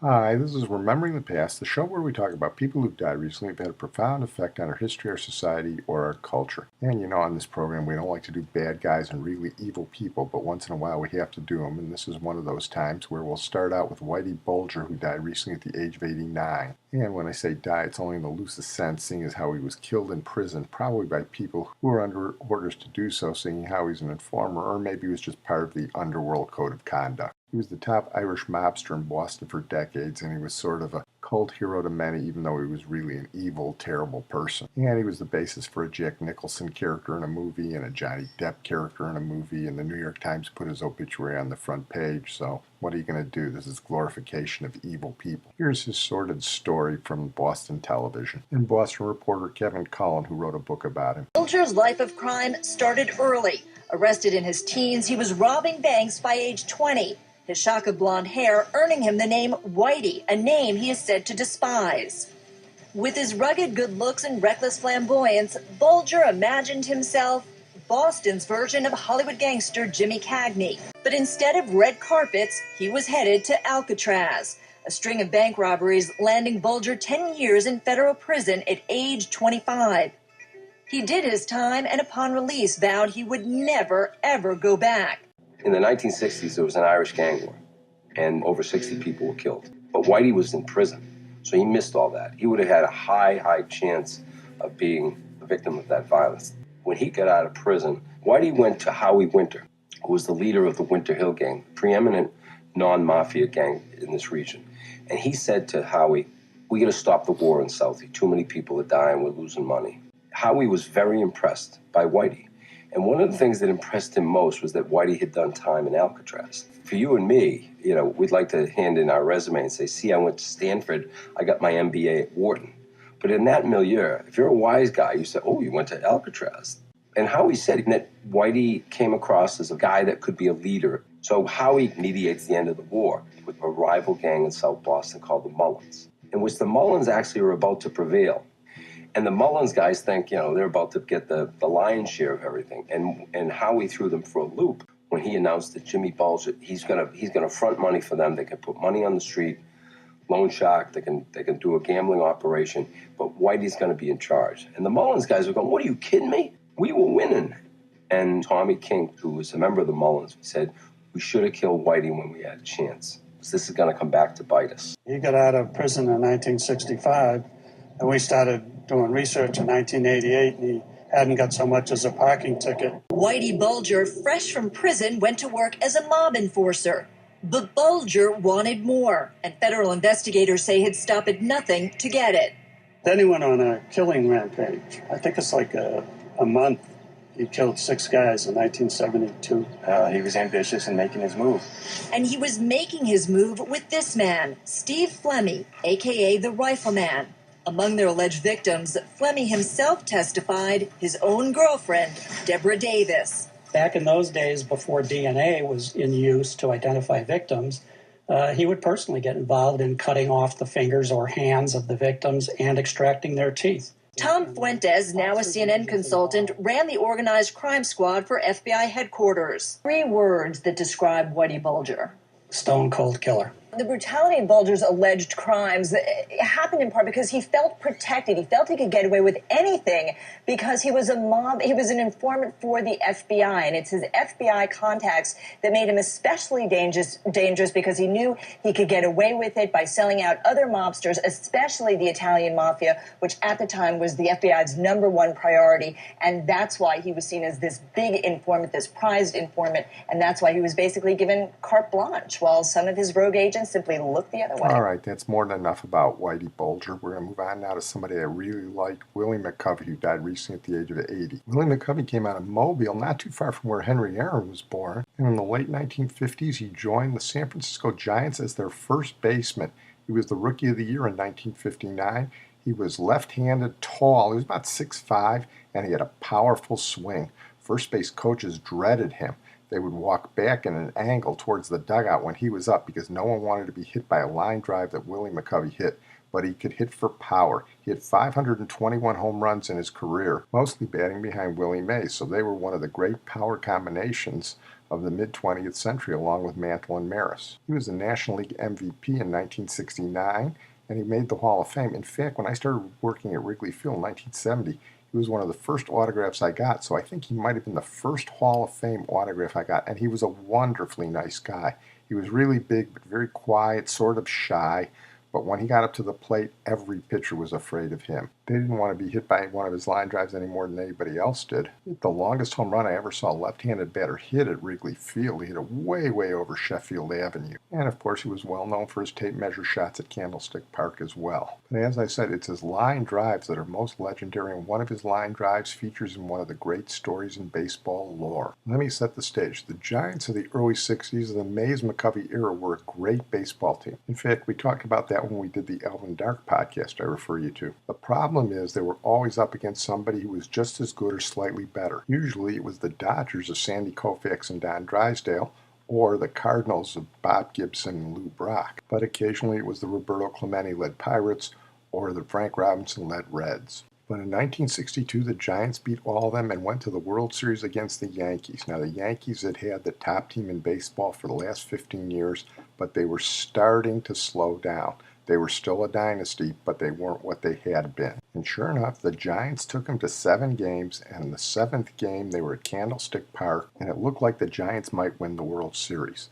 Hi, this is Remembering the Past, the show where we talk about people who've died recently who've had a profound effect on our history, our society, or our culture. And you know, on this program, we don't like to do bad guys and really evil people, but once in a while we have to do them, and this is one of those times where we'll start out with Whitey Bulger, who died recently at the age of 89. And when I say die, it's only in the loosest sense, seeing as how he was killed in prison, probably by people who were under orders to do so, seeing how he's an informer, or maybe he was just part of the underworld code of conduct. He was the top Irish mobster in Boston for decades, and he was sort of a cult hero to many, even though he was really an evil, terrible person. And he was the basis for a Jack Nicholson character in a movie and a Johnny Depp character in a movie, and the New York Times put his obituary on the front page, so what are you going to do? This is glorification of evil people. Here's his sordid story from Boston television. And Boston reporter Kevin Cullen, who wrote a book about him. Bulger's life of crime started early. Arrested in his teens, he was robbing banks by age 20. His shock of blonde hair earning him the name Whitey, a name he is said to despise. With his rugged good looks and reckless flamboyance, Bulger imagined himself Boston's version of Hollywood gangster Jimmy Cagney. But instead of red carpets, he was headed to Alcatraz, a string of bank robberies landing Bulger 10 years in federal prison at age 25. He did his time and upon release vowed he would never, ever go back. In the 1960s, there was an Irish gang war, and over 60 people were killed. But Whitey was in prison, so he missed all that. He would have had a high chance of being a victim of that violence. When he got out of prison, Whitey went to Howie Winter, who was the leader of the Winter Hill Gang, preeminent non-mafia gang in this region. And he said to Howie, "We got to stop the war in Southie. Too many people are dying. We're losing money." Howie was very impressed by Whitey. And one of the things that impressed him most was that Whitey had done time in Alcatraz. For you and me, you know, we'd like to hand in our resume and say, see, I went to Stanford, I got my MBA at Wharton. But in that milieu, if you're a wise guy, you say, oh, you went to Alcatraz. And Howie said that Whitey came across as a guy that could be a leader. So Howie mediates the end of the war with a rival gang in South Boston called the Mullins, in which the Mullins actually are about to prevail. And the Mullins guys think, you know, they're about to get the lion's share of everything. And Howie threw them for a loop when he announced that Jimmy Bulger, he's gonna front money for them. They can put money on the street, loan shark, they can do a gambling operation, but Whitey's gonna be in charge. And the Mullins guys were going, what, are you kidding me? We were winning. And Tommy King, who was a member of the Mullins, said, we should have killed Whitey when we had a chance. This is gonna come back to bite us. He got out of prison in 1965, and we started doing research in 1988, and he hadn't got so much as a parking ticket. Whitey Bulger, fresh from prison, went to work as a mob enforcer. But Bulger wanted more, and federal investigators say he'd stop at nothing to get it. Then he went on a killing rampage. I think it's like a month. He killed 6 guys in 1972. He was ambitious in making his move. And he was making his move with this man, Steve Flemmi, a.k.a. the Rifleman. Among their alleged victims, Flemmi himself testified his own girlfriend, Deborah Davis. Back in those days, before DNA was in use to identify victims, he would personally get involved in cutting off the fingers or hands of the victims and extracting their teeth. Tom Fuentes, now a CNN consultant, ran the organized crime squad for FBI headquarters. 3 words that describe Whitey Bulger. Stone cold killer. The brutality of Bulger's alleged crimes happened in part because he felt protected. He felt he could get away with anything because he was an informant for the FBI, and it's his FBI contacts that made him especially dangerous because he knew he could get away with it by selling out other mobsters, especially the Italian mafia, which at the time was the FBI's #1 priority, and that's why he was seen as this big informant, this prized informant, and that's why he was basically given carte blanche, while some of his rogue agents simply look the other way. All right, that's more than enough about Whitey Bulger. We're going to move on now to somebody I really like, Willie McCovey, who died recently at the age of 80. Willie McCovey came out of Mobile, not too far from where Henry Aaron was born, and in the late 1950s he joined the San Francisco Giants as their first baseman. He was the Rookie of the Year in 1959. He was left-handed, tall, he was about 6'5", and he had a powerful swing. First base coaches dreaded him. They would walk back in an angle towards the dugout when he was up because no one wanted to be hit by a line drive that Willie McCovey hit, but he could hit for power. He had 521 home runs in his career, mostly batting behind Willie Mays, so they were one of the great power combinations of the mid-20th century along with Mantle and Maris. He was the National League MVP in 1969, and he made the Hall of Fame. In fact, when I started working at Wrigley Field in 1970, he was one of the first autographs I got, so I think he might have been the first Hall of Fame autograph I got, and he was a wonderfully nice guy. He was really big, but very quiet, sort of shy, but when he got up to the plate, every pitcher was afraid of him. They didn't want to be hit by one of his line drives any more than anybody else did. The longest home run I ever saw a left-handed batter hit at Wrigley Field. He hit it way, way over Sheffield Avenue. And of course, he was well known for his tape measure shots at Candlestick Park as well. But as I said, it's his line drives that are most legendary, and one of his line drives features in one of the great stories in baseball lore. Let me set the stage. The Giants of the early 60s of the Mays-McCovey era were a great baseball team. In fact, we talked about that when we did the Alvin Dark podcast I refer you to. The problem is they were always up against somebody who was just as good or slightly better. Usually it was the Dodgers of Sandy Koufax and Don Drysdale, or the Cardinals of Bob Gibson and Lou Brock. But occasionally it was the Roberto Clemente-led Pirates or the Frank Robinson-led Reds. But in 1962, the Giants beat all of them and went to the World Series against the Yankees. Now, the Yankees had had the top team in baseball for the last 15 years, but they were starting to slow down. They were still a dynasty, but they weren't what they had been. And sure enough, the Giants took them to 7 games, and in the 7th game, they were at Candlestick Park, and it looked like the Giants might win the World Series.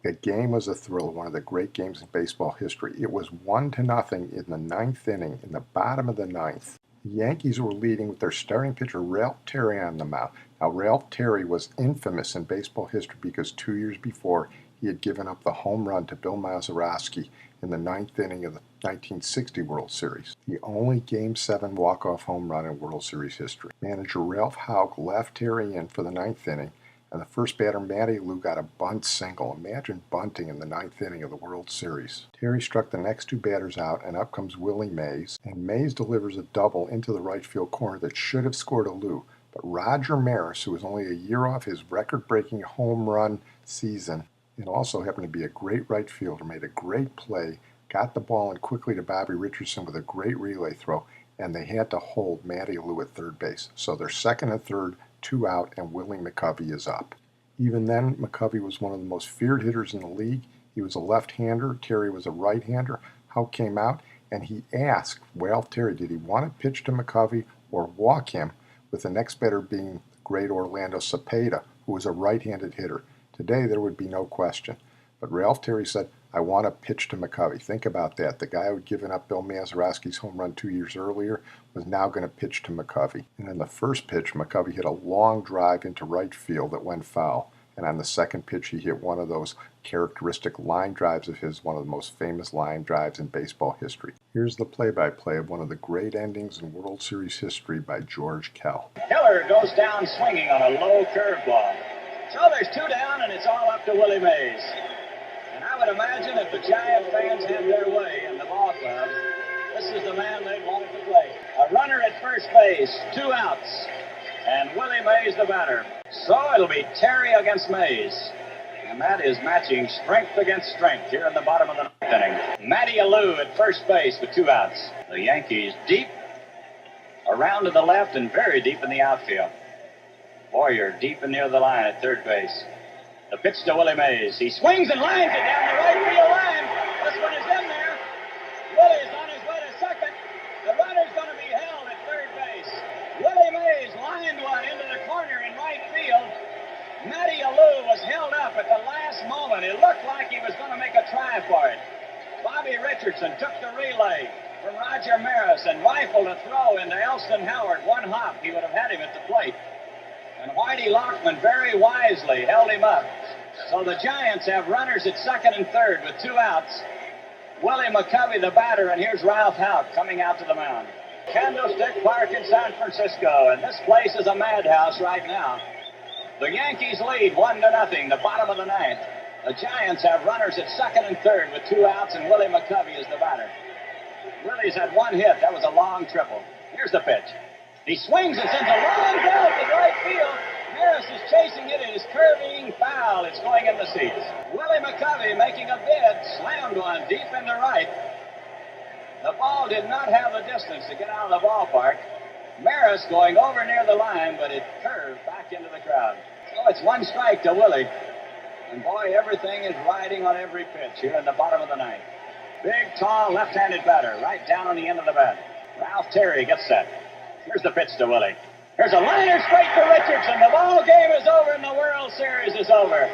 The game was a thriller, one of the great games in baseball history. It was 1-0 in the 9th inning, in the bottom of the 9th. The Yankees were leading with their starting pitcher, Ralph Terry, on the mound. Now, Ralph Terry was infamous in baseball history because 2 years before, he had given up the home run to Bill Mazeroski in the 9th inning of the 1960 World Series, the only Game 7 walk-off home run in World Series history. Manager Ralph Houck left Terry in for the 9th inning, and the first batter, Matty Lou, got a bunt single. Imagine bunting in the 9th inning of the World Series. Terry struck the next 2 batters out, and up comes Willie Mays, and Mays delivers a double into the right field corner that should have scored a Lou. But Roger Maris, who was only a year off his record-breaking home run season, and also happened to be a great right fielder, made a great play, got the ball in quickly to Bobby Richardson with a great relay throw, and they had to hold Matty Lou at third base. So they're second and third, 2 out, and Willie McCovey is up. Even then, McCovey was one of the most feared hitters in the league. He was a left-hander. Terry was a right-hander. Houck came out, and he asked Ralph Terry, did he want to pitch to McCovey or walk him, with the next batter being the great Orlando Cepeda, who was a right-handed hitter. Today, there would be no question. But Ralph Terry said, I want to pitch to McCovey. Think about that. The guy who had given up Bill Mazeroski's home run 2 years earlier was now going to pitch to McCovey. And in the first pitch, McCovey hit a long drive into right field that went foul. And on the second pitch, he hit one of those characteristic line drives of his, one of the most famous line drives in baseball history. Here's the play-by-play of one of the great endings in World Series history by George Kell. Keller goes down swinging on a low curveball. So there's 2 down, and it's all up to Willie Mays. And I would imagine if the Giant fans had their way in the ball club, this is the man they wanted to play. A runner at first base, 2 outs, and Willie Mays the batter. So it'll be Terry against Mays. And that is matching strength against strength here in the bottom of the 9th inning. Matty Lou at first base with 2 outs. The Yankees deep, around to the left, and very deep in the outfield. Boyer deep and near the line at third base. The pitch to Willie Mays. He swings and lines it down the right field line. This one is in there. Willie's on his way to second. The runner's going to be held at third base. Willie Mays lined one into the corner in right field. Matty Lou was held up at the last moment. It looked like he was going to make a try for it. Bobby Richardson took the relay from Roger Maris and rifled a throw into Elston Howard. 1 hop, he would have had him at the plate. And Whitey Lockman very wisely held him up. So the Giants have runners at second and third with 2 outs. Willie McCovey the batter, and here's Ralph Houck coming out to the mound. Candlestick Park in San Francisco, and this place is a madhouse right now. The Yankees lead 1-0, the bottom of the 9th. The Giants have runners at second and third with 2 outs, and Willie McCovey is the batter. Willie's had 1 hit. That was a long triple. Here's the pitch. He swings and sends a long ball to right field. Maris is chasing it. It is curving foul. It's going in the seats. Willie McCovey making a bid. Slammed one deep into right. The ball did not have the distance to get out of the ballpark. Maris going over near the line, but it curved back into the crowd. So it's one strike to Willie. And boy, everything is riding on every pitch here in the bottom of the ninth. Big, tall, left-handed batter right down on the end of the bat. Ralph Terry gets set. Here's the pitch to Willie. Here's a liner straight to Richardson. The ball game is over and the World Series is over.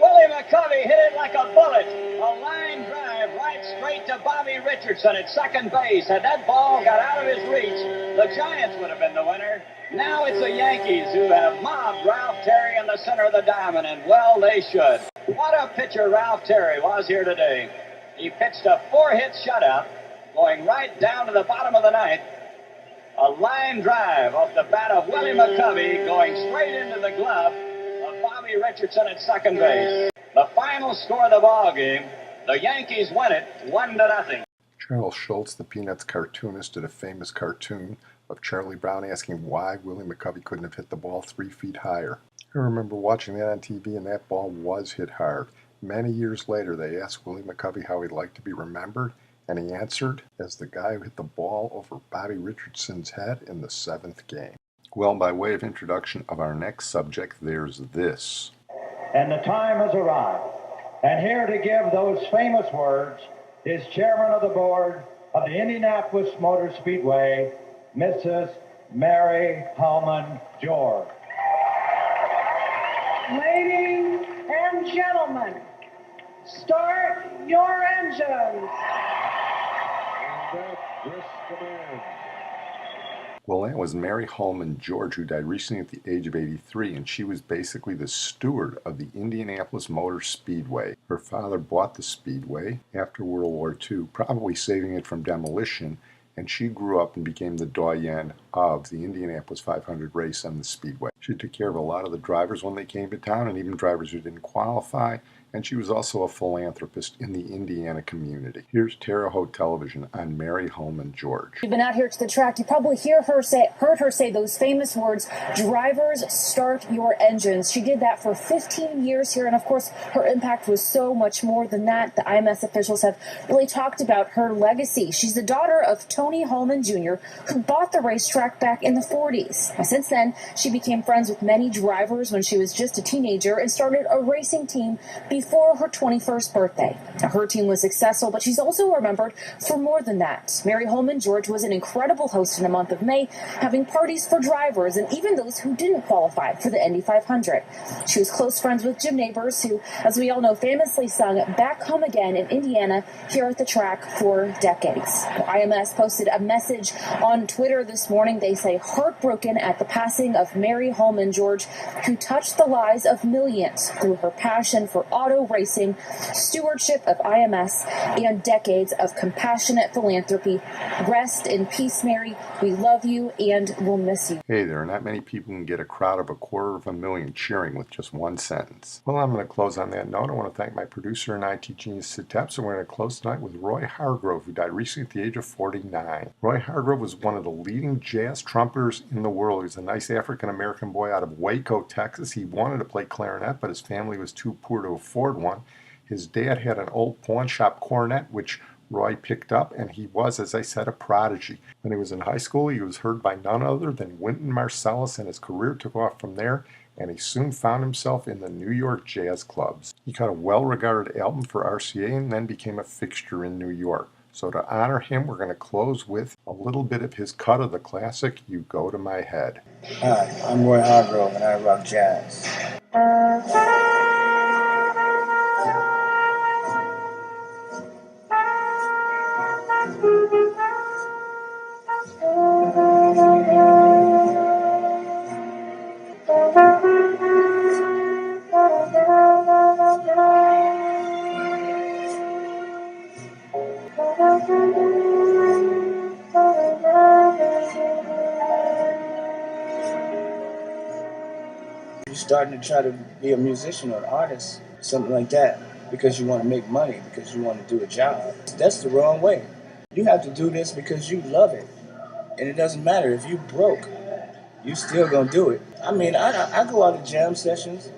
Willie McCovey hit it like a bullet. A line drive right straight to Bobby Richardson at second base. Had that ball got out of his reach, the Giants would have been the winner. Now it's the Yankees who have mobbed Ralph Terry in the center of the diamond, and well, they should. What a pitcher Ralph Terry was here today. He pitched a 4-hit shutout, going right down to the bottom of the ninth. A line drive off the bat of Willie McCovey, going straight into the glove of Bobby Richardson at second base. The final score of the ball game, the Yankees win it 1-0. Charles Schultz, the Peanuts cartoonist, did a famous cartoon of Charlie Brown asking why Willie McCovey couldn't have hit the ball 3 feet higher. I remember watching that on TV, and that ball was hit hard. Many years later, they asked Willie McCovey how he'd like to be remembered, and he answered as the guy who hit the ball over Bobby Richardson's head in the 7th game. Well, by way of introduction of our next subject, there's this. And the time has arrived. And here to give those famous words is Chairman of the Board of the Indianapolis Motor Speedway, Mrs. Mary Hulman George. Ladies and gentlemen, start your engines. Well, that was Mary Hulman George, who died recently at the age of 83, and she was basically the steward of the Indianapolis Motor Speedway. Her father bought the speedway after World War II, probably saving it from demolition, and she grew up and became the doyenne of the Indianapolis 500 race on the speedway. She took care of a lot of the drivers when they came to town, and even drivers who didn't qualify, and she was also a philanthropist in the Indiana community. Here's Terre Haute Television on Mary Hulman George. You've been out here to the track. You probably heard her say those famous words, "Drivers, start your engines." She did that for 15 years here, and of course, her impact was so much more than that. The IMS officials have really talked about her legacy. She's the daughter of Tony Hulman Jr., who bought the racetrack back in the 40s. Now, since then, she became friends with many drivers when she was just a teenager and started a racing team before her 21st birthday. Now, her team was successful, but she's also remembered for more than that. Mary Hulman George was an incredible host in the month of May, having parties for drivers and even those who didn't qualify for the Indy 500. She was close friends with Jim Nabors, who, as we all know, famously sung "Back Home Again" in Indiana here at the track for decades. IMS posted a message on Twitter this morning. They say, "Heartbroken at the passing of Mary Hulman George, who touched the lives of millions through her passion for auto racing, stewardship of IMS, and decades of compassionate philanthropy. Rest in peace, Mary. We love you and we'll miss you." Hey, there are not many people who can get a crowd of 250,000 cheering with just one sentence. Well, I'm going to close on that note. I want to thank my producer and IT genius, Sid Tepps, and we're going to close tonight with Roy Hargrove, who died recently at the age of 49. Roy Hargrove was one of the leading jazz trumpeters in the world. He was a nice African-American boy out of Waco, Texas. He wanted to play clarinet, but his family was too poor to afford one. His dad had an old pawn shop cornet, which Roy picked up, and he was, as I said, a prodigy. When he was in high school, he was heard by none other than Wynton Marsalis, and his career took off from there, and he soon found himself in the New York jazz clubs. He cut a well-regarded album for RCA and then became a fixture in New York. So to honor him, we're going to close with a little bit of his cut of the classic, "You Go to My Head." Hi, I'm Roy Hargrove, and I rock jazz. You're starting to try to be a musician or an artist, something like that, because you want to make money, because you want to do a job. That's the wrong way. You have to do this because you love it. And it doesn't matter if you broke, you still gonna do it. I mean, I go out to jam sessions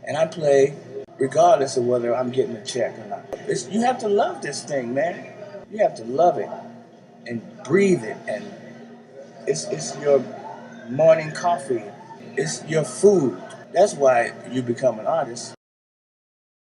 and I play regardless of whether I'm getting a check or not. You have to love this thing, man. You have to love it and breathe it. And it's your morning coffee. It's your food. That's why you become an artist.